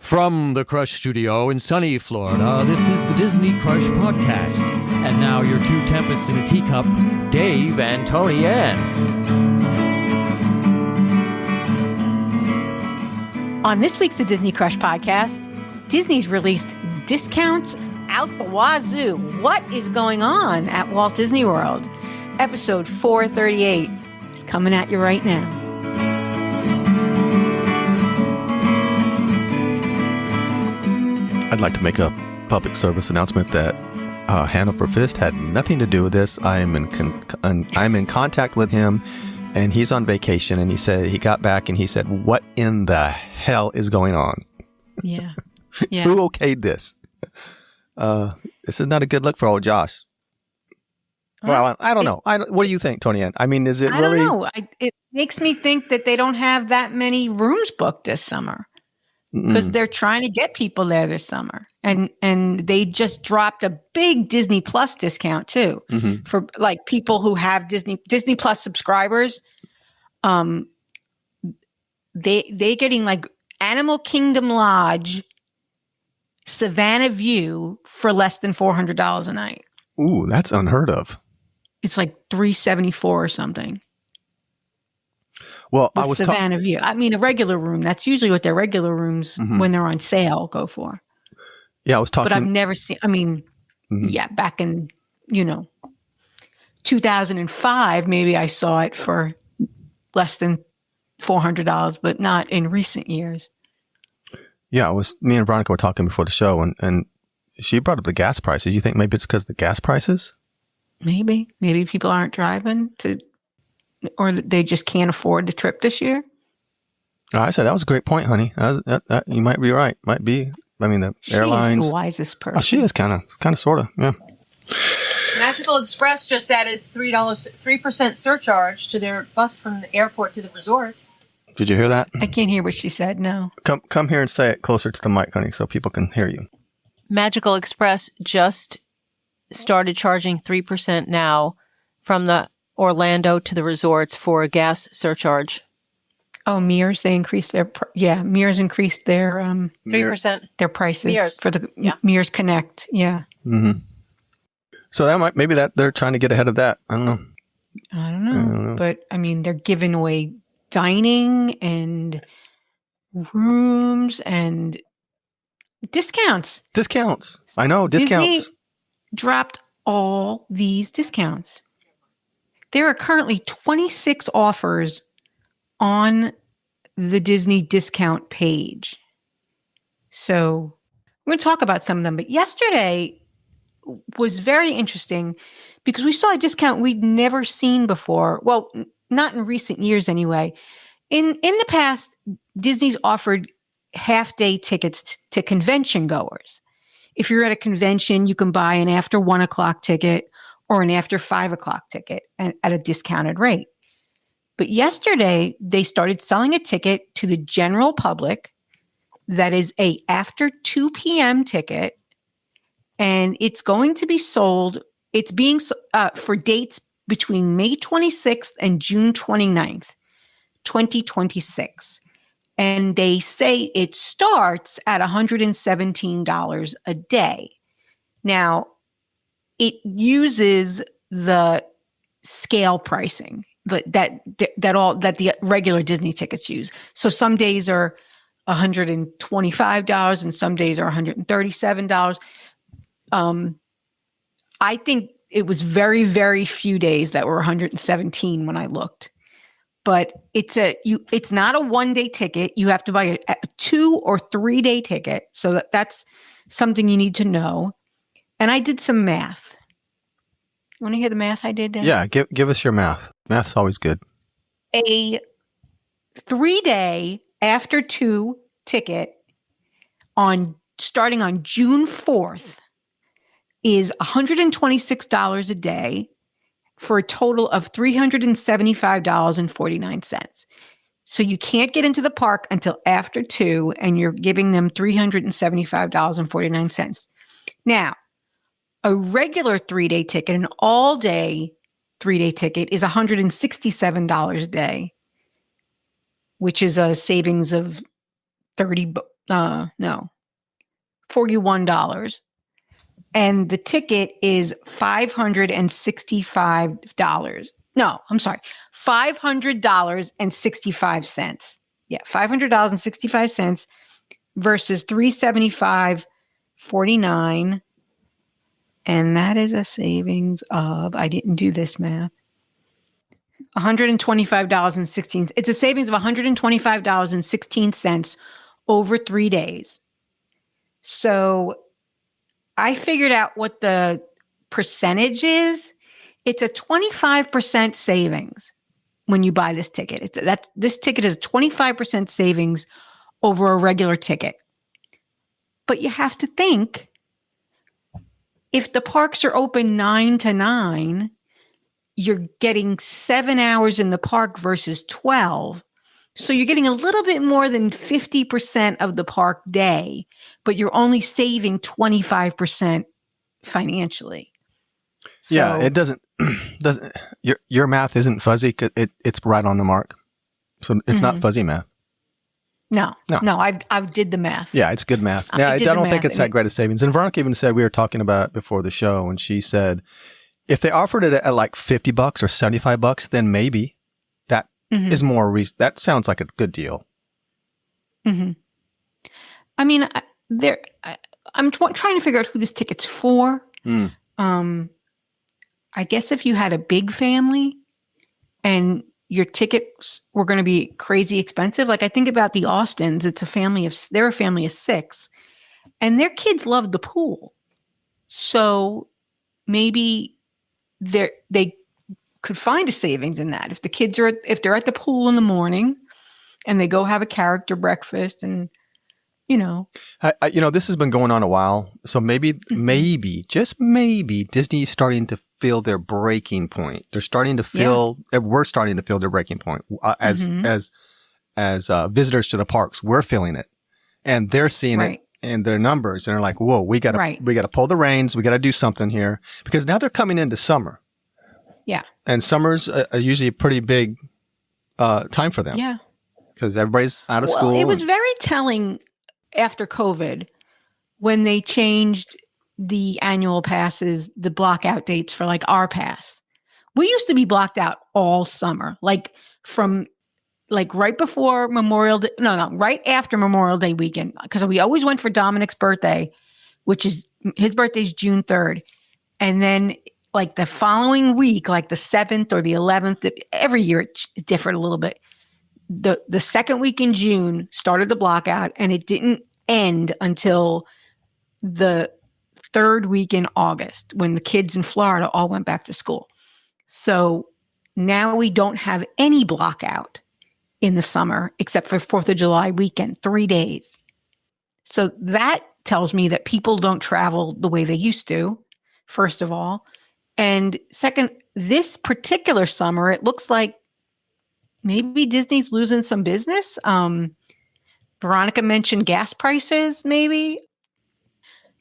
From the Crush Studio in sunny Florida, this is the Disney Crush Podcast. And now your two tempests in a teacup, Dave and Tony Ann. On this week's The Disney Crush Podcast, Disney's released discounts out the wazoo. What is going on at Walt Disney World? Episode 438 is coming at you right now. I'd like to make a public service announcement that Hanover Fist had nothing to do with this. I'm in contact with him, and he's on vacation. And he said he got back and he said, "What in the hell is going on?" Yeah. Who okayed this? This is not a good look for old Josh. Well, I don't know. What do you think, Tony Ann? I mean, is it really? I don't know. It makes me think that they don't have that many rooms booked this summer. Because they're trying to get people there this summer. And they just dropped a big Disney Plus discount too. Mm-hmm. For like people who have Disney Plus subscribers. They getting like Animal Kingdom Lodge, Savannah View for less than $400 a night. Ooh, that's unheard of. It's like $374 or something. Well, with I was Savannah View. I mean, a regular room. That's usually what their regular rooms, when they're on sale, go for. Yeah, I was talking. But I've never seen. I mean, back in 2005, maybe I saw it for less than $400, but not in recent years. Yeah, me and Veronica were talking before the show, and she brought up the gas prices. You think maybe it's because of the gas prices? Maybe people aren't driving or they just can't afford the trip this year. Oh, I said that was a great point, honey. That, you might be right. Might be. I mean, the airlines. She's the wisest person. Oh, she is kind of, sort of. Yeah. Magical Express just added $3% surcharge to their bus from the airport to the resorts. Did you hear that? I can't hear what she said. No. Come here and say it closer to the mic, honey, so people can hear you. Magical Express just started charging 3% now from the Orlando to the resorts for a gas surcharge. Oh, Mears, they increased Mears increased their 3%. Their prices Mears. for the Mears Connect. Yeah. Mm-hmm. So that maybe they're trying to get ahead of that. I don't know. But I mean, they're giving away dining and rooms and discounts. I know, discounts. Disney dropped all these discounts. There are currently 26 offers on the Disney discount page. So we're going to talk about some of them. But yesterday was very interesting because we saw a discount we'd never seen before. Well, not in recent years anyway. In the past, Disney's offered half-day tickets to convention goers. If you're at a convention, you can buy an after 1 o'clock ticket or an after 5 o'clock ticket at a discounted rate. But yesterday, they started selling a ticket to the general public that is a after 2 p.m. ticket, and it's going to be sold. It's being for dates between May 26th and June 29th, 2026. And they say it starts at $117 a day. Now, it uses the scale pricing that the regular Disney tickets use. So some days are $125 and some days are $137. I think it was very, very few days that were $117 when I looked. But it's not a 1-day ticket. You have to buy a 2 or 3 day ticket. So that's something you need to know. And I did some math. You want to hear the math I did? Dan? Yeah, give us your math. Math's always good. A 3-day after 2 ticket starting on June 4th is $126 a day for a total of $375.49. So you can't get into the park until after 2, and you're giving them $375.49. Now, a regular 3-day ticket, an all-day 3-day ticket, is $167 a day, which is a savings of no, $41. And the ticket is $565. No, I'm sorry, $500.65. Yeah, $500.65 versus $375.49. And that is a savings of, I didn't do this math, $125.16. It's a savings of $125.16 over 3 days. So I figured out what the percentage is. It's a 25% savings when you buy this ticket. This ticket is a 25% savings over a regular ticket. But you have to think, if the parks are open 9 to 9, you're getting 7 hours in the park versus 12. So you're getting a little bit more than 50% of the park day, but you're only saving 25% financially. So, yeah, it doesn't your math isn't fuzzy. It's right on the mark. So it's not fuzzy math. No, I did the math. Yeah, it's good math. Yeah, I don't think it's that great a savings. And Veronica even said, we were talking about it before the show, and she said, if they offered it at like $50 or $75, then maybe that is more that sounds like a good deal. Mm-hmm. I mean, I'm trying to figure out who this ticket's for. I guess if you had a big family and your tickets were going to be crazy expensive. Like I think about the Austins, they're a family of 6 and their kids love the pool. So maybe they could find a savings in that. If the kids if they're at the pool in the morning and they go have a character breakfast and, this has been going on a while. So maybe, just maybe Disney's starting to feel their breaking point. They're starting to feel, we're starting to feel their breaking point as visitors to the parks. We're feeling it and they're seeing it in their numbers and they're like, whoa, we got to pull the reins. We got to do something here because now they're coming into summer. Yeah. And summer's usually a pretty big time for them. Yeah. Because everybody's out of school. It was very telling after COVID when they changed the annual passes, the blockout dates for like our pass. We used to be blocked out all summer, like from like right before Memorial Day. No, right after Memorial Day weekend. Because we always went for Dominic's birthday, which is his birthday's June 3rd. And then like the following week, like the 7th or the 11th, every year it differed a little bit. The second week in June started the blockout and it didn't end until the third week in August when the kids in Florida all went back to school. So now we don't have any blockout in the summer except for 4th of July weekend, 3 days. So that tells me that people don't travel the way they used to, first of all. And second, this particular summer, it looks like maybe Disney's losing some business. Veronica mentioned gas prices, maybe.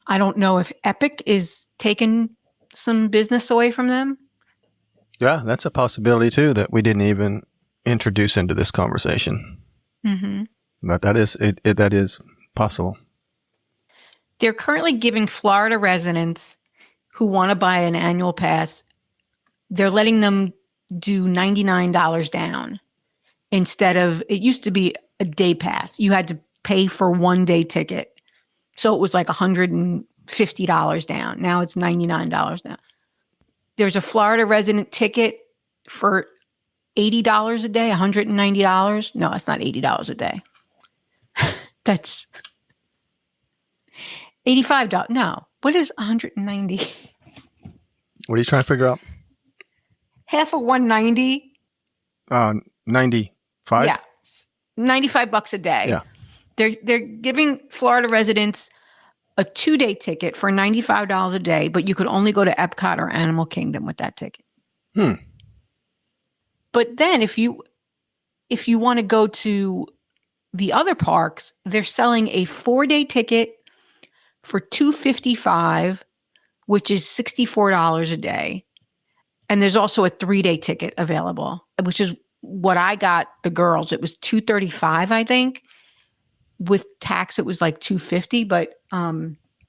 I don't know if Epic is taking some business away from them. Yeah, that's a possibility too that we didn't even introduce into this conversation. Mm-hmm. But that is possible. They're currently giving Florida residents who want to buy an annual pass, they're letting them do $99 down instead of, it used to be a day pass. You had to pay for 1 day ticket. So it was like $150 down. Now it's $99 down. There's a Florida resident ticket for $80 a day, $190. No, that's not $80 a day. That's $85. No, what is 190? What are you trying to figure out? Half of 190. 95? Yeah. $95 a day. Yeah. They're giving Florida residents a 2-day ticket for $95 a day, but you could only go to Epcot or Animal Kingdom with that ticket. But then if you want to go to the other parks, they're selling a 4-day ticket for $255, which is $64 a day. And there's also a 3-day ticket available, which is what I got the girls. It was $235, I think. with tax, it was like $250, but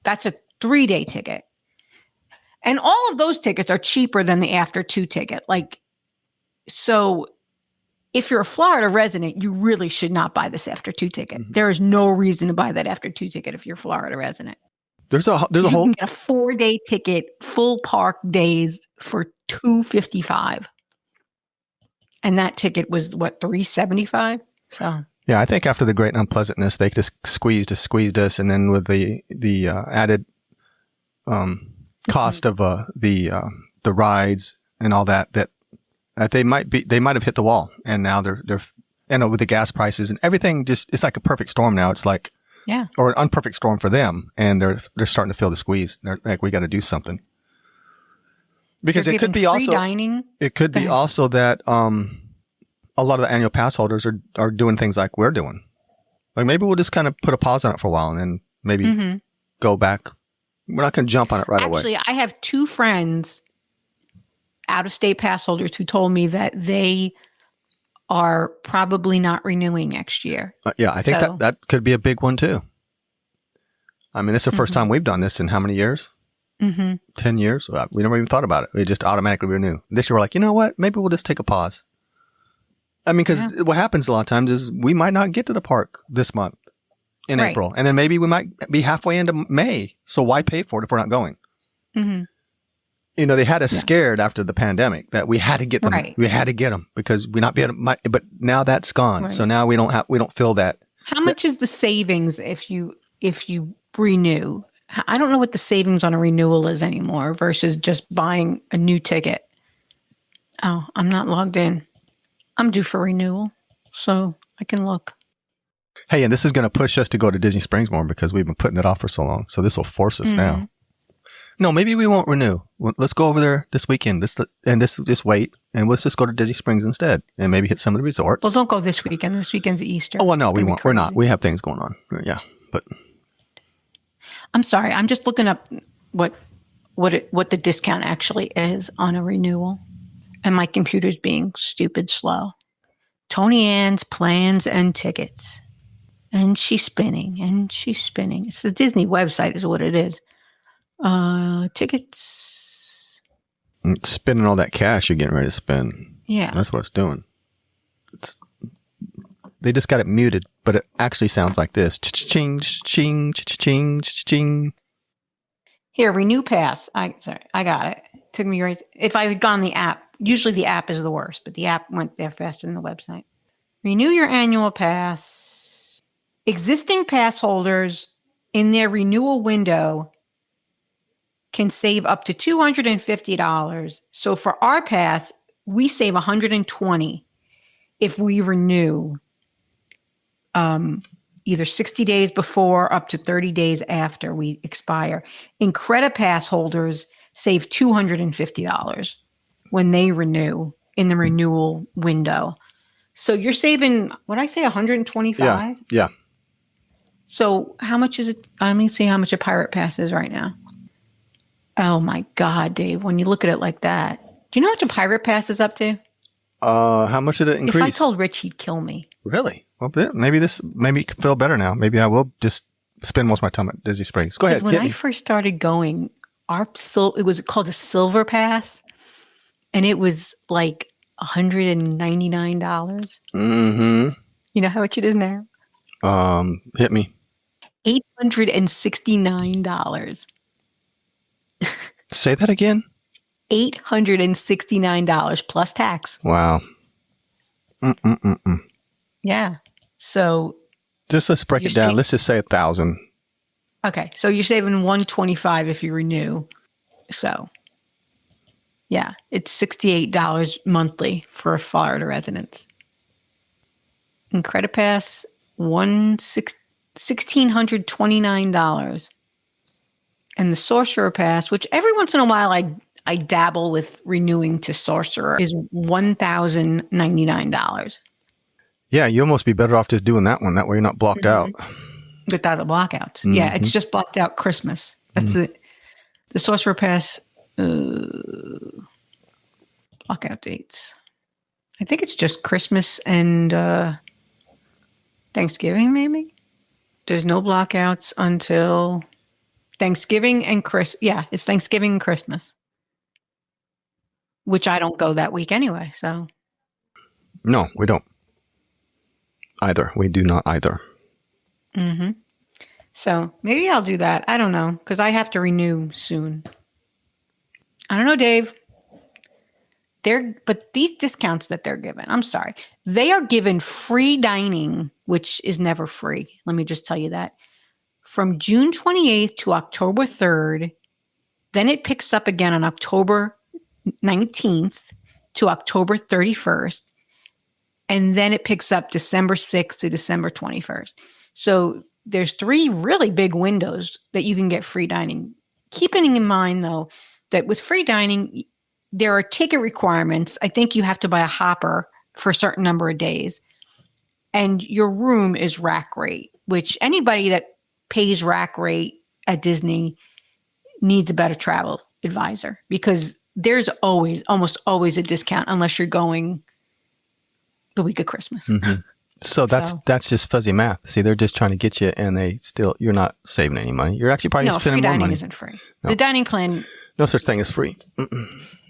that's a 3-day ticket. And all of those tickets are cheaper than the after 2 ticket. Like, so if you're a Florida resident, you really should not buy this after 2 ticket. Mhm. There is no reason to buy that after 2 ticket if you're a Florida resident. There's a You whole can get a 4-day ticket, full park days for $255. And that ticket was what, $375? So yeah. I think after the great unpleasantness, they just squeezed us, and then with the added cost of the rides and all that they might have hit the wall, and now they're with the gas prices and everything, just it's like a perfect storm now. It's like or an unperfect storm for them, and they're starting to feel the squeeze. They're like, we got to do something. Because they're it could be free also dining. It could be also that a lot of the annual pass holders are doing things like we're doing. Like maybe we'll just kind of put a pause on it for a while and then maybe go back. We're not going to jump on it right away. Actually, I have 2 friends, out-of-state pass holders, who told me that they are probably not renewing next year. Yeah, I think that could be a big one too. I mean, this is the first time we've done this in how many years? 10 years? We never even thought about it. We just automatically renew. This year we're like, you know what? Maybe we'll just take a pause. I mean, because what happens a lot of times is we might not get to the park this month in April. And then maybe we might be halfway into May. So why pay for it if we're not going? You know, they had us scared after the pandemic that we had to get them. We had to get them because we not be able to, but now that's gone. So now we don't feel that. How much is the savings if you renew? I don't know what the savings on a renewal is anymore versus just buying a new ticket. Oh, I'm not logged in. I'm due for renewal, so I can look. Hey, and this is going to push us to go to Disney Springs more because we've been putting it off for so long. So this will force us now. No, maybe we won't renew. Let's go over there this weekend. Just wait, and let's just go to Disney Springs instead, and maybe hit some of the resorts. Well, don't go this weekend. This weekend's Easter. Oh, well, no, we won't. We're not. We have things going on. Yeah, but I'm sorry. I'm just looking up what the discount actually is on a renewal, and my computer's being stupid slow. Tony Ann's plans and tickets, and she's spinning. It's the Disney website, is what it is. Tickets. It's spending all that cash you're getting ready to spend. Yeah, that's what it's doing. They just got it muted, but it actually sounds like this. Ching, ching, ching, ching. Here, renew pass. I got it. Took me right. If I had gone the app, usually the app is the worst, but the app went there faster than the website. Renew your annual pass. Existing pass holders in their renewal window can save up to $250. So for our pass, we save $120 if we renew either 60 days before up to 30 days after we expire. Incredipass holders save $250 when they renew in the renewal window. So you're saving, what'd I say, $125? Yeah. So how much is it? Let me see how much a Pirate Pass is right now. Oh my God, Dave, when you look at it like that, do you know how much a Pirate Pass is up to? How much did it increase? If I told Rich, he'd kill me. Really? Well, maybe it can feel better now. Maybe I will just spend most of my time at Disney Springs. Go ahead. When I first started going, it was called a Silver Pass, and it was like $199. You know how much it is now? Hit me. $869. Say that again. $869 plus tax. Wow. Yeah. So let's break it down. Let's just say 1,000. Okay. So you're saving $125 if you renew. So yeah, it's $68 monthly for a Florida residence. Incredipass, $1,629. And the Sorcerer Pass, which every once in a while I dabble with renewing to Sorcerer, is $1,099. Yeah, you almost be better off just doing that one. That way you're not blocked out. Without the blockouts. Yeah, it's just blocked out Christmas. That's the Sorcerer Pass blockout dates. I think it's just Christmas and Thanksgiving, maybe. There's no blockouts until Thanksgiving and it's Thanksgiving and Christmas, which I don't go that week anyway. So No, we don't. Either. We do not either. Mm-hmm. So maybe I'll do that. I don't know, because I have to renew soon. I don't know, Dave. But these discounts that they're given, I'm sorry, they are given free dining, which is never free. Let me just tell you that. From June 28th to October 3rd, then it picks up again on October 19th to October 31st, and then it picks up December 6th to December 21st. So there's 3 really big windows that you can get free dining. Keeping in mind, though, that with free dining, there are ticket requirements. I think you have to buy a hopper for a certain number of days. And your room is rack rate, which anybody that pays rack rate at Disney needs a better travel advisor, because there's almost always a discount unless you're going the week of Christmas. Mm-hmm. So that's just fuzzy math. See, they're just trying to get you, and you're not saving any money. You're actually probably spending more money. No, free dining isn't free. No. The dining plan. No such thing as free.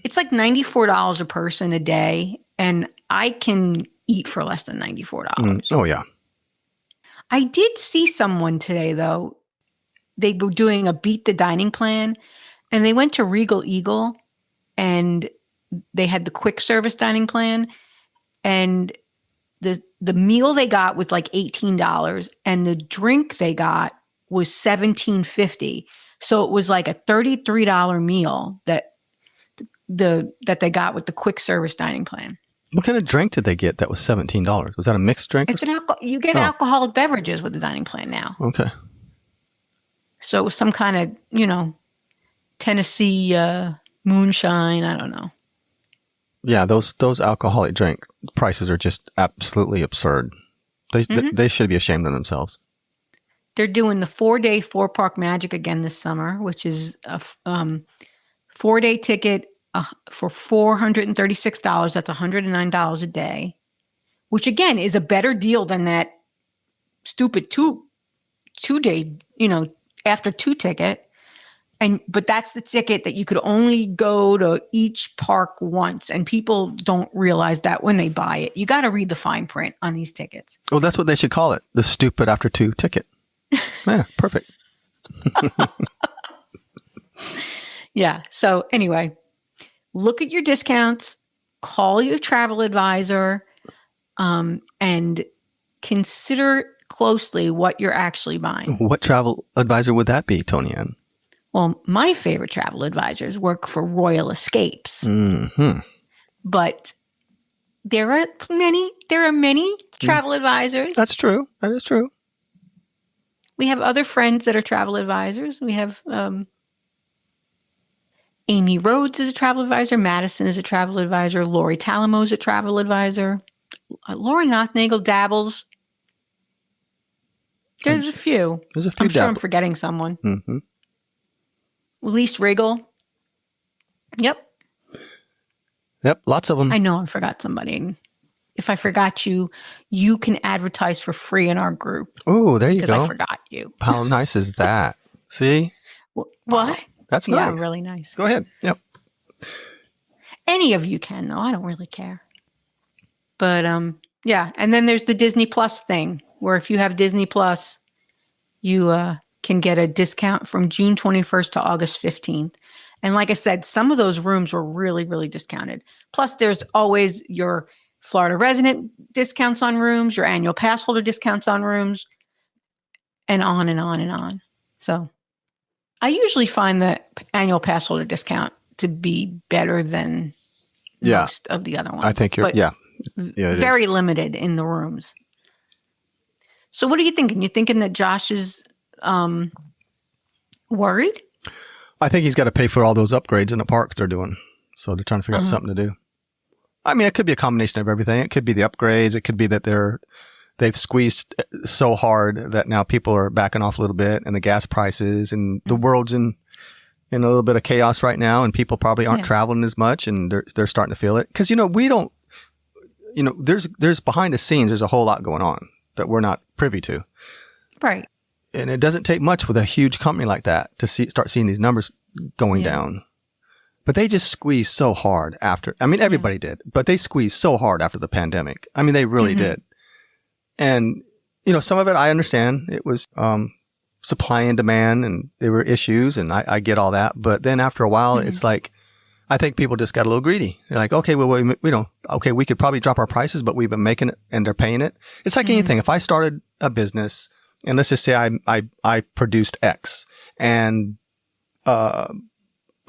It's like $94 a person a day, and I can eat for less than $94. Oh, yeah. I did see someone today, though. They were doing a beat the dining plan, and they went to Regal Eagle, and they had the quick service dining plan, and the meal they got was like $18, and the drink they got was $17.50. So it was like a $33 meal that they got with the quick service dining plan. What kind of drink did they get that was $17? Was that a mixed drink? It's you get alcoholic beverages with the dining plan now. Okay. So it was some kind of, Tennessee moonshine. I don't know. Yeah, those alcoholic drink prices are just absolutely absurd. They should be ashamed of themselves. They're doing the 4-day 4-park magic again this summer, which is a 4-day ticket for $436. That's $109 a day, which again is a better deal than that stupid two-day, after 2 ticket. But that's the ticket that you could only go to each park once. And people don't realize that when they buy it. You got to read the fine print on these tickets. Oh, that's what they should call it. The stupid after 2 ticket. Yeah, perfect. Yeah. So anyway, look at your discounts, call your travel advisor, and consider closely what you're actually buying. What travel advisor would that be, Tony Ann? Well, my favorite travel advisors work for Royal Escapes. Mm-hmm. But there are many travel advisors. That's true. That is true. We have other friends that are travel advisors. We have Amy Rhodes is a travel advisor. Madison is a travel advisor. Lori Talamo is a travel advisor. Laura Nothnagel dabbles. There's a few. I'm sure I'm forgetting someone. Mm-hmm. Elise Riggle. Yep, lots of them. I know I forgot somebody. If I forgot you, you can advertise for free in our group. Oh, there you go. Because I forgot you. How nice is that? See? What? That's nice. Yeah, really nice. Go ahead. Yep. Any of you can, though. I don't really care. But, yeah. And then there's the Disney Plus thing, where if you have Disney Plus, you can get a discount from June 21st to August 15th. And like I said, some of those rooms were really, really discounted. Plus, there's always your Florida resident discounts on rooms, your annual pass holder discounts on rooms, and on and on and on. So I usually find the annual pass holder discount to be better than most of the other ones. I think yeah, very limited in the rooms. So what are you thinking? You thinking that Josh is worried? I think he's got to pay for all those upgrades in the parks they're doing. So they're trying to figure out something to do. I mean, it could be a combination of everything. It could be the upgrades. It could be that they've squeezed so hard that now people are backing off a little bit, and the gas prices, and the world's in a little bit of chaos right now, and people probably aren't traveling as much, and they're starting to feel it. Because, we don't, there's behind the scenes, there's a whole lot going on that we're not privy to. Right. And it doesn't take much with a huge company like that to start seeing these numbers going down. But they just squeezed so hard after. I mean, everybody did, but they squeezed so hard after the pandemic. I mean, they really did. And, some of it I understand. It was supply and demand, and there were issues, and I get all that. But then after a while, it's like, I think people just got a little greedy. They're like, okay, well, we could probably drop our prices, but we've been making it and they're paying it. It's like anything. If I started a business and let's just say I produced X and,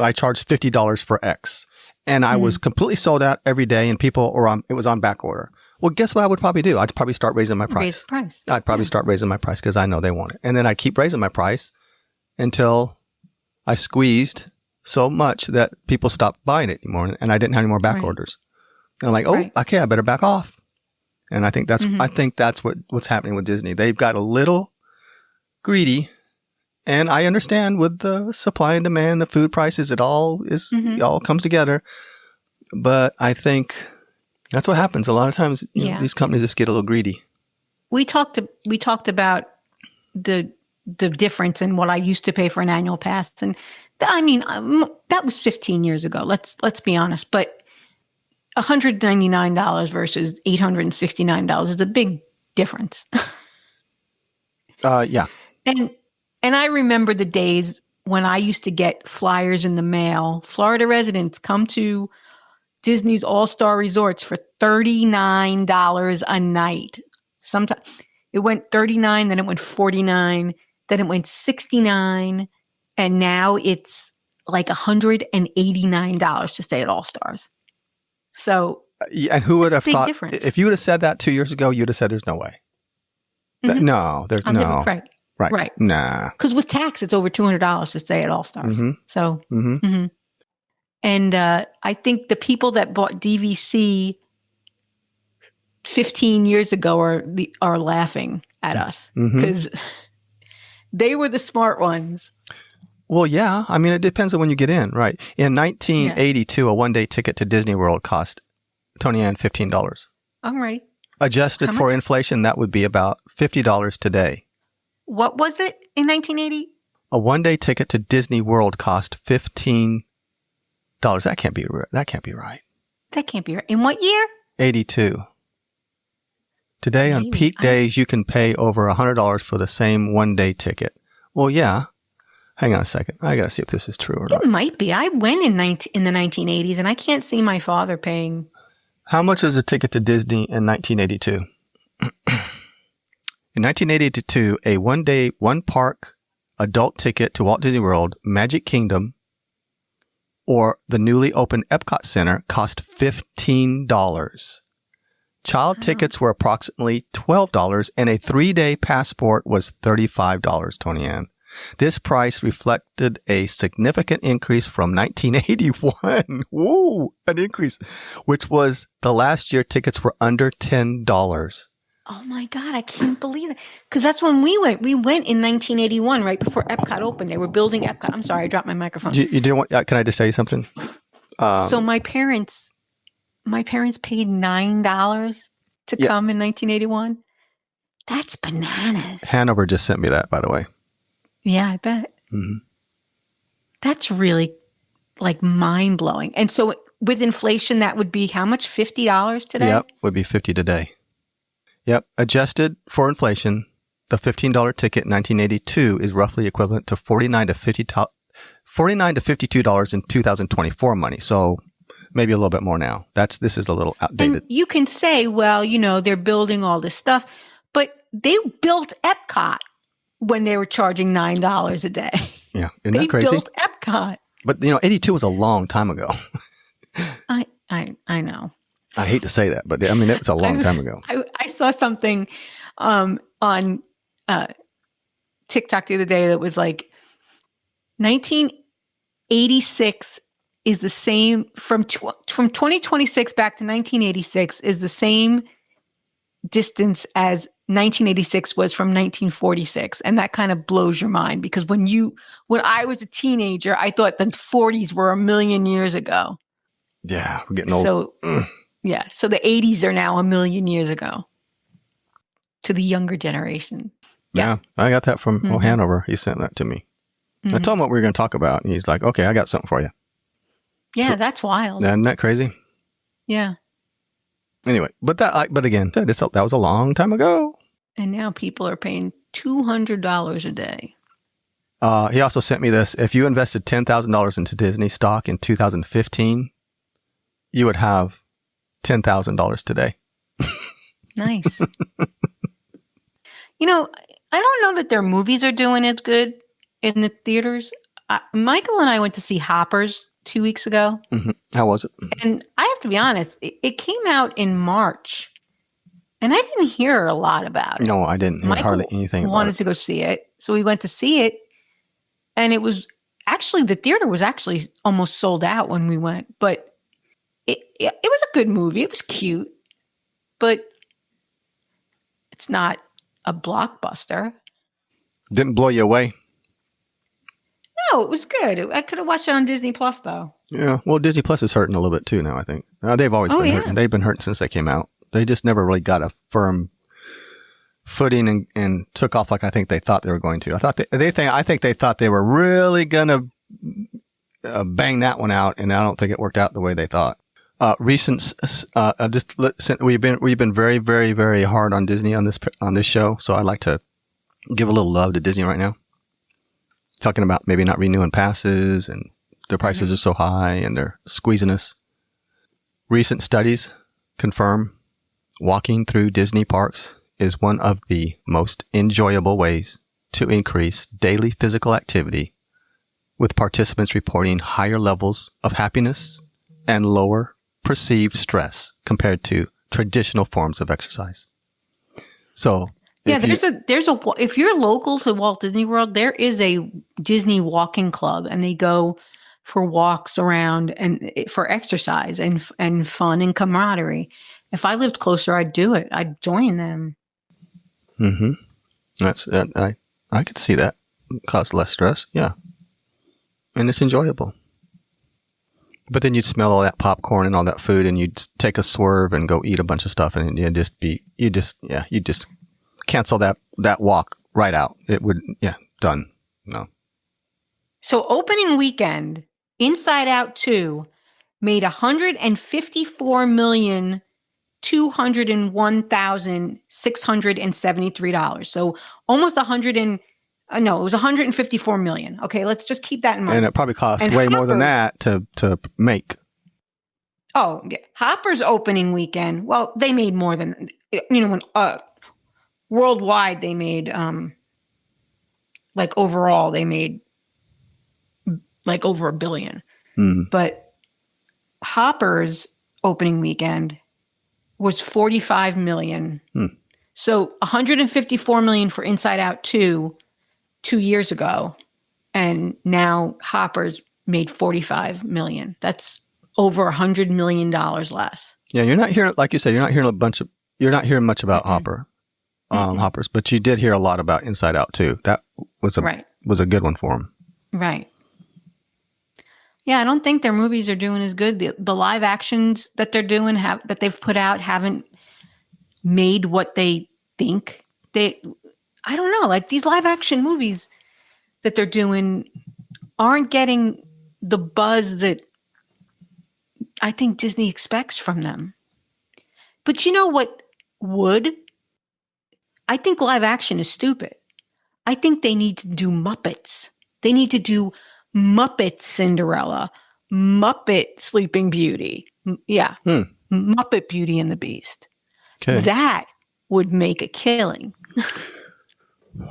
I charged $50 for X and I was completely sold out every day and people it was on back order. Well, guess what I would probably do? I'd probably start raising my price. Raise the price. I'd probably start raising my price because I know they want it. And then I'd keep raising my price until I squeezed so much that people stopped buying it anymore and I didn't have any more back orders. And I'm like, okay, I better back off. And I think that's what's happening with Disney. They've got a little greedy. And I understand with the supply and demand, the food prices, it all comes together. But I think that's what happens. A lot of times these companies just get a little greedy. We talked about the difference in what I used to pay for an annual pass. And that was 15 years ago. Let's be honest. But $199 versus $869 is a big difference. Yeah. And I remember the days when I used to get flyers in the mail. Florida residents, come to Disney's All-Star Resorts for $39 a night. Sometimes it went $39, then it went $49, then it went $69, and now it's like $189 to stay at All-Stars. So, and who would have thought difference. If you would have said that 2 years ago, you'd have said there's no way. No, there's no. Right. Nah. Because with tax, it's over $200 to stay at All Stars. So, and I think the people that bought DVC 15 years ago are laughing at us because they were the smart ones. Well, yeah. I mean, it depends on when you get in, right? In 1982, a one-day ticket to Disney World cost, Tony Ann, $15. All right. Adjusted for inflation, that would be about $50 today. What was it in 1980? A one-day ticket to Disney World cost $15. That can't be right. That can't be right. In what year? 82. Today, on peak days, you can pay over $100 for the same one-day ticket. Well, yeah. Hang on a second. I got to see if this is true or not. It might be. I went in the 1980s, and I can't see my father paying. How much was a ticket to Disney in 1982? In 1982, a one-day, one-park adult ticket to Walt Disney World, Magic Kingdom, or the newly opened Epcot Center cost $15. Child tickets were approximately $12, and a 3-day passport was $35, Tony Ann. This price reflected a significant increase from 1981. Woo, an increase, which was the last year tickets were under $10. Oh my God, I can't believe it. Because that's when we went. We went in 1981, right before Epcot opened. They were building Epcot. I'm sorry, I dropped my microphone. You didn't want, can I just tell you something? So my parents paid $9 to come in 1981. That's bananas. Hanover just sent me that, by the way. Yeah, I bet. That's really like mind blowing. And so with inflation, that would be how much? $50 today? Yep, would be $50 today. Yep, adjusted for inflation, the $15 ticket in 1982 is roughly equivalent to $49 to $52 in 2024 money. So maybe a little bit more now. This is a little outdated. And you can say, well, they're building all this stuff, but they built Epcot when they were charging $9 a day. Yeah, isn't that crazy? They built Epcot. But 82 was a long time ago. I know. I hate to say that, but I mean, it was a long time ago. I saw something on TikTok the other day that was like 1986 is the same from 2026 back to 1986 is the same distance as 1986 was from 1946. And that kind of blows your mind because when I was a teenager, I thought the 40s were a million years ago. Yeah, we're getting old. So, yeah. So the 80s are now a million years ago to the younger generation. Yeah. I got that from Hanover. He sent that to me. I told him what we were going to talk about. And he's like, okay, I got something for you. Yeah, So, that's wild. isn't that crazy? Yeah. Anyway, but again, that was a long time ago. And now people are paying $200 a day. He also sent me this. If you invested $10,000 into Disney stock in 2015, you would have $10,000 today. Nice. You know, I don't know that their movies are doing as good in the theaters. Michael and I went to see Hoppers 2 weeks ago. Mm-hmm. How was it? And I have to be honest, it came out in March. And I didn't hear a lot about it. No, I didn't hear hardly anything about it. Wanted to go see it. So we went to see it. And it was actually, the theater was actually almost sold out when we went. But it was a good movie. It was cute. But it's not a blockbuster. Didn't blow you away? No, it was good. I could have watched it on Disney Plus, though. Yeah. Well, Disney Plus is hurting a little bit too now, I think. They've always been hurting. They've been hurting since they came out. They just never really got a firm footing and took off like I think they thought they were going to. I think they thought they were really going to bang that one out, and I don't think it worked out the way they thought. We've been very, very, very hard on Disney on this show, so I'd like to give a little love to Disney right now. Talking about maybe not renewing passes and their prices are so high and they're squeezing us. Recent studies confirm walking through Disney parks is one of the most enjoyable ways to increase daily physical activity, with participants reporting higher levels of happiness and lower perceived stress compared to traditional forms of exercise. So, if you're local to Walt Disney World, there is a Disney walking club, and they go for walks around and for exercise and fun and camaraderie. If I lived closer, I'd do it. I'd join them. Mm-hmm. I could see that. Cause less stress. Yeah. And it's enjoyable. But then you'd smell all that popcorn and all that food, and you'd take a swerve and go eat a bunch of stuff, and you'd just cancel that walk right out. It would, done. No. So opening weekend, Inside Out 2 made $154,201,673. So almost it was $154 million. Okay, let's just keep that in mind. And it probably costs way more than that to make. Oh, yeah. Hopper's opening weekend, well, they made more than, when worldwide they made, overall they made over $1 billion. But Hopper's opening weekend was $45 million. So $154 million for Inside Out 2 years ago. And now Hopper's made $45 million. That's over $100 million less. Yeah, you're not hearing, like you said, you're not hearing much about Hoppers, but you did hear a lot about Inside Out 2. That was a good one for them. Right. Yeah, I don't think their movies are doing as good. The live actions that they're doing that they've put out haven't made what they think. I don't know, like these live action movies that they're doing aren't getting the buzz that I think Disney expects from them. But you know what would? I think live action is stupid. I think they need to do Muppets. They need to do Muppet Cinderella, Muppet Sleeping Beauty. Muppet Beauty and the Beast. Okay. That would make a killing.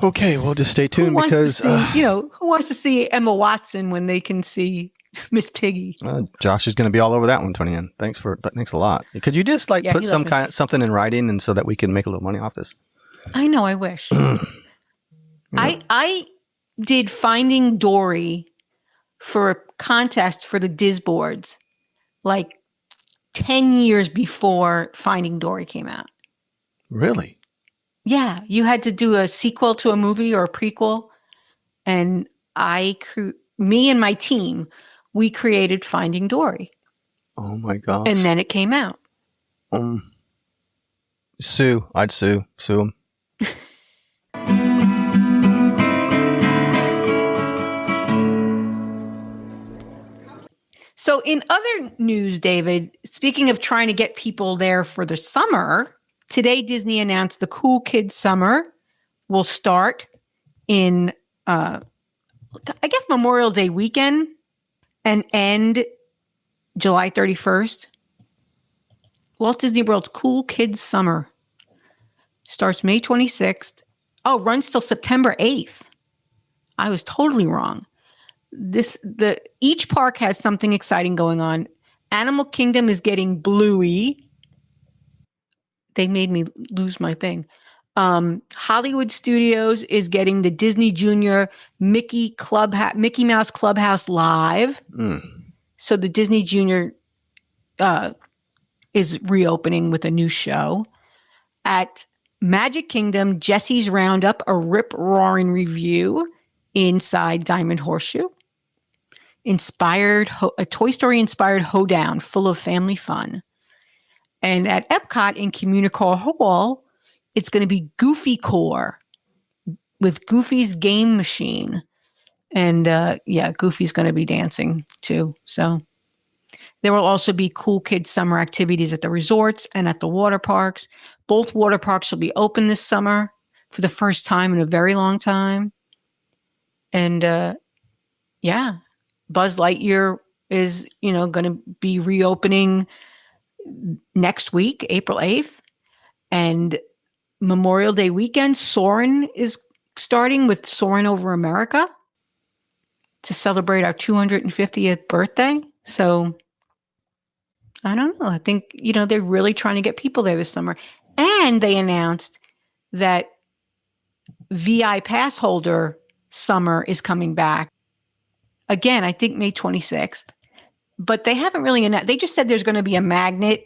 Okay, well, just stay tuned because who wants to see Emma Watson when they can see Miss Piggy? Josh is going to be all over that one, Tony. Thanks a lot. Could you just put something in writing and so that we can make a little money off this? I know. I wish. I did Finding Dory for a contest for the Diz boards, 10 years before Finding Dory came out. Really? Yeah, you had to do a sequel to a movie or a prequel, and me and my team, we created Finding Dory. Oh my gosh! And then it came out. I'd sue them. So in other news, David, speaking of trying to get people there for the summer, today Disney announced the Cool Kids Summer will start in, I guess, Memorial Day weekend and end July 31st. Walt Disney World's Cool Kids Summer starts May 26th. Oh, runs till September 8th. I was totally wrong. Each park has something exciting going on. Animal Kingdom is getting Bluey. They made me lose my thing. Hollywood Studios is getting the Disney Junior Mickey Mouse Clubhouse Live. So the Disney Junior is reopening with a new show. At Magic Kingdom, Jesse's Roundup, a rip-roaring review inside Diamond Horseshoe. A Toy Story-inspired hoedown full of family fun. And at Epcot in Communicore Hall, it's going to be Goofy Core with Goofy's Game Machine. And Goofy's going to be dancing too. So there will also be Cool Kids summer activities at the resorts and at the water parks. Both water parks will be open this summer for the first time in a very long time. And Buzz Lightyear is, going to be reopening next week, April 8th. And Memorial Day weekend, Soarin' is starting with Soarin' Over America to celebrate our 250th birthday. So I don't know. I think, they're really trying to get people there this summer. And they announced that VI pass holder summer is coming back. Again, I think May 26th. But they haven't really announced. They just said there's going to be a magnet.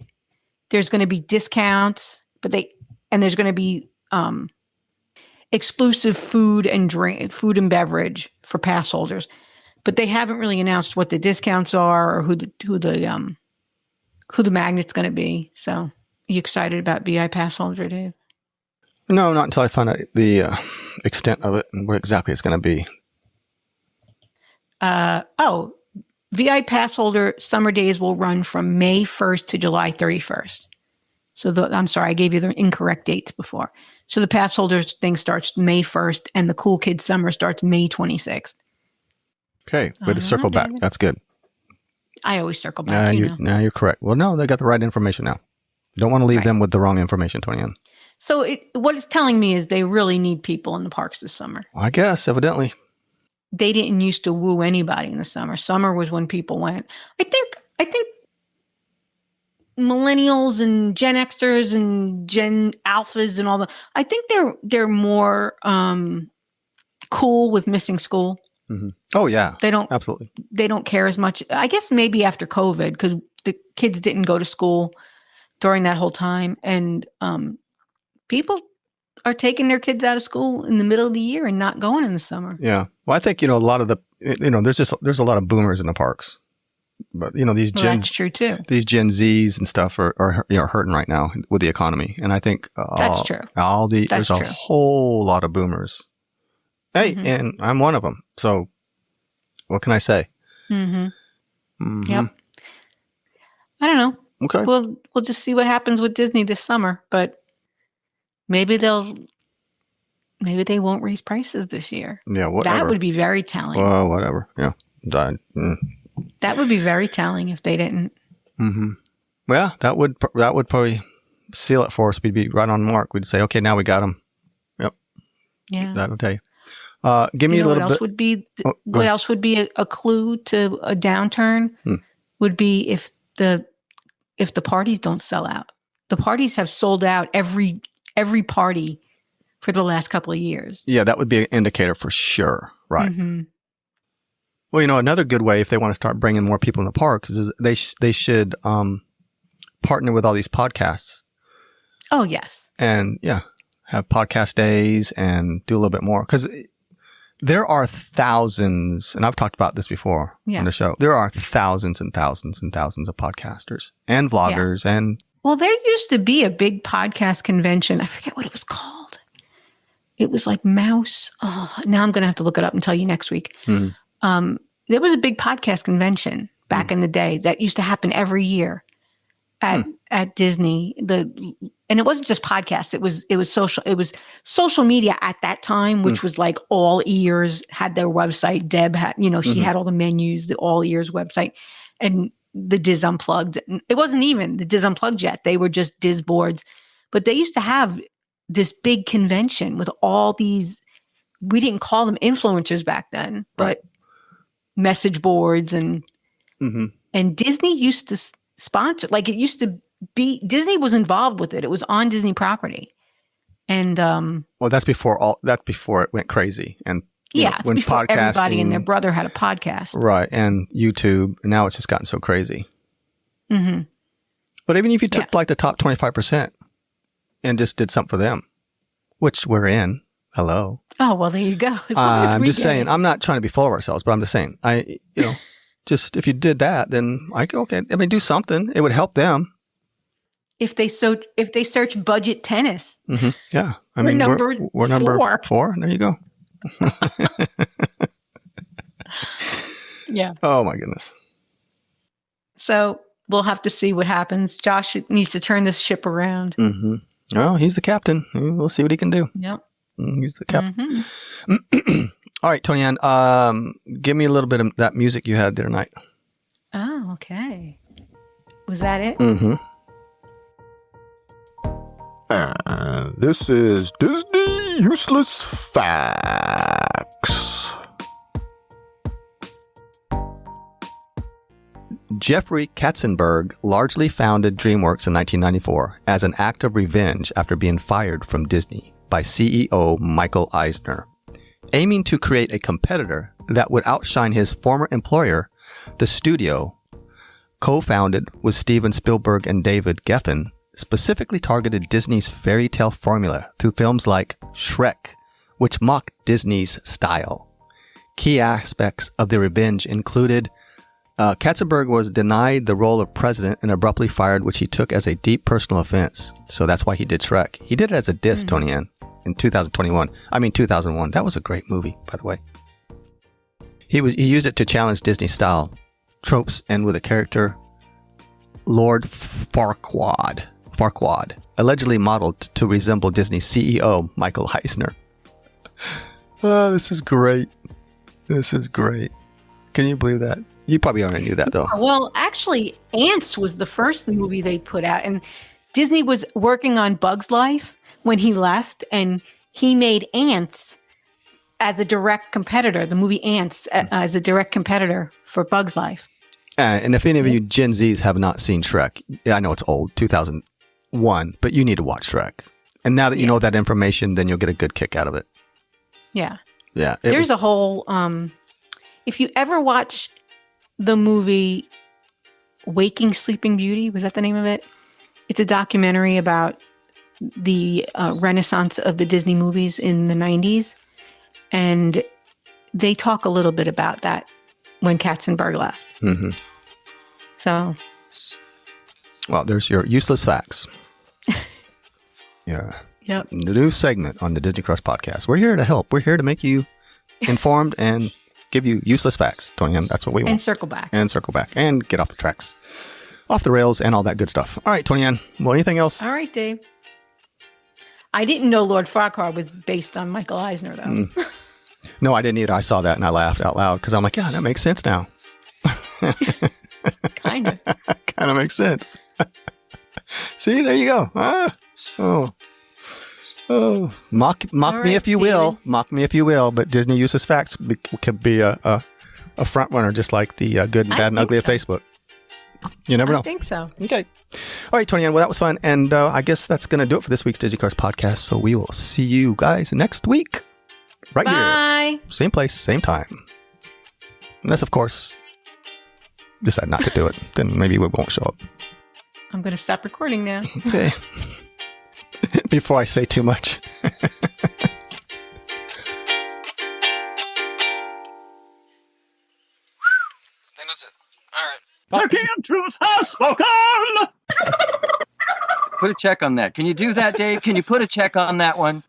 There's going to be discounts, and there's going to be exclusive food and beverage for pass holders. But they haven't really announced what the discounts are or who the magnet's going to be. So, are you excited about VI pass holder, Dave? No, not until I find out the extent of it and what exactly it's going to be. VI pass holder summer days will run from May 1st to July 31st. So I'm sorry, I gave you the incorrect dates before. So the pass holders thing starts May 1st and the Cool Kids summer starts May 26th. Okay, way to circle back. David. That's good. I always circle back. Now you're correct. Well, no, they got the right information now. Don't want to leave them with the wrong information, Tony-Ann. So what it's telling me is they really need people in the parks this summer. I guess, evidently. They didn't used to woo anybody in the summer. Summer was when people went. I think millennials and Gen Xers and Gen Alphas and all that, I think they're more cool with missing school. Mm-hmm. Oh yeah, absolutely. They don't care as much. I guess maybe after COVID, because the kids didn't go to school during that whole time, and people are taking their kids out of school in the middle of the year and not going in the summer. Yeah. Well, I think, a lot of there's a lot of boomers in the parks, but that's true too. These Gen Zs and stuff are hurting right now with the economy. And I think that's true. There's a whole lot of boomers. Hey, and I'm one of them. So what can I say? Mm-hmm. Mm-hmm. Yep. I don't know. Okay. We'll just see what happens with Disney this summer, but maybe they won't raise prices this year. Yeah, whatever. That would be very telling. Well, whatever. Yeah. That would be very telling if they didn't. Mm-hmm. Well, that would probably seal it for us. We'd be right on the mark. We'd say, okay, now we got them. Yep. Yeah. That'll tell you. Give me a little bit. What else would be a clue to a downturn? Would be if the parties don't sell out. The parties have sold out every party for the last couple of years. Yeah, that would be an indicator for sure. Right. Mm-hmm. Well, another good way if they want to start bringing more people in the parks is they should partner with all these podcasts. Oh, yes. And have podcast days and do a little bit more. Because there are thousands, and I've talked about this before on the show, there are thousands and thousands and thousands of podcasters and vloggers and... Well, there used to be a big podcast convention. I forget what it was called. It was like Mouse. Oh, now I'm going to have to look it up and tell you next week. Mm-hmm. There was a big podcast convention back in the day. That used to happen every year at Disney. And it wasn't just podcasts. It was social media at that time, which was like All Ears had their website. Deb had, she had all the menus, the All Ears website, and the Diz Unplugged. It wasn't even the Diz Unplugged yet. They were just Diz boards, but they used to have this big convention with all these. We didn't call them influencers back then, but message boards and Disney used to sponsor. Like it used to be. Disney was involved with it. It was on Disney property, and well, that's before it went crazy. And when before everybody and their brother had a podcast, right? And YouTube. And now it's just gotten so crazy. Mm-hmm. But even if you took like the top 25% and just did something for them, which we're in. Hello. Oh, well, there you go. I'm just saying, I'm not trying to be full of ourselves, but I'm just saying, just if you did that, then do something. It would help them. If they search budget tennis. Mm-hmm. Yeah. We're number 4. There you go. Yeah. Oh my goodness. So we'll have to see what happens. Josh needs to turn this ship around. Mm-hmm. Oh, he's the captain. We'll see what he can do. Yep. He's the captain. Mm-hmm. All right, Tony Ann, give me a little bit of that music you had there tonight. Oh, okay. Was that it? Mm-hmm. This is Disney Useless Facts. Jeffrey Katzenberg largely founded DreamWorks in 1994 as an act of revenge after being fired from Disney by CEO Michael Eisner. Aiming to create a competitor that would outshine his former employer, the studio, co-founded with Steven Spielberg and David Geffen, specifically targeted Disney's fairy tale formula through films like Shrek, which mocked Disney's style. Key aspects of the revenge included Katzenberg was denied the role of president and abruptly fired, which he took as a deep personal offense. So that's why he did Shrek. He did it as a diss, Tony Ann, in 2001. That was a great movie, by the way. He used it to challenge Disney style tropes, and with a character, Lord Farquaad, allegedly modeled to resemble Disney's CEO, Michael Eisner. Oh, this is great. This is great. Can you believe that? You probably already knew that, though. Well, actually, Ants was the first movie they put out, and Disney was working on Bug's Life when he left, and he made Ants as a direct competitor, the movie Ants as a direct competitor for Bug's Life. And if any of you Gen Zs have not seen Shrek, I know it's old, 2001, but you need to watch Shrek. And now that you know that information, then you'll get a good kick out of it. Yeah. Yeah. There's a whole, if you ever watch the movie Waking Sleeping Beauty, was that the name of it? It's a documentary about the renaissance of the Disney movies in the 90s. And they talk a little bit about that when Katzenberg left. Mm-hmm. So. Well, there's your useless facts. Yeah. Yep. The new segment on the Disney Crush podcast. We're here to help. We're here to make you informed and give you useless facts, Tony. And that's what we want. And circle back. And get off the tracks. Off the rails and all that good stuff. All right, Tony Ann. Well, anything else? All right, Dave. I didn't know Lord Farquaad was based on Michael Eisner, though. No, I didn't either. I saw that and I laughed out loud because I'm like, yeah, that makes sense now. Kind of. Kind of makes sense. See, there you go. Mock right, me if you will. David. Mock me if you will. But Disney Useless Facts could be a front runner, just like the good, and bad, and ugly of Facebook. You never know. I think so. Okay. All right, Tony Ann. Well, that was fun. And I guess that's going to do it for this week's Disney Crush podcast. So we will see you guys next week. Right Bye. here. Same place, same time. Unless, of course, decide not to do it. Then maybe we won't show up. I'm going to stop recording now. Okay. Before I say too much. I think that's it. All right. The key of truth has spoken! Put a check on that. Can you do that, Dave? Can you put a check on that one?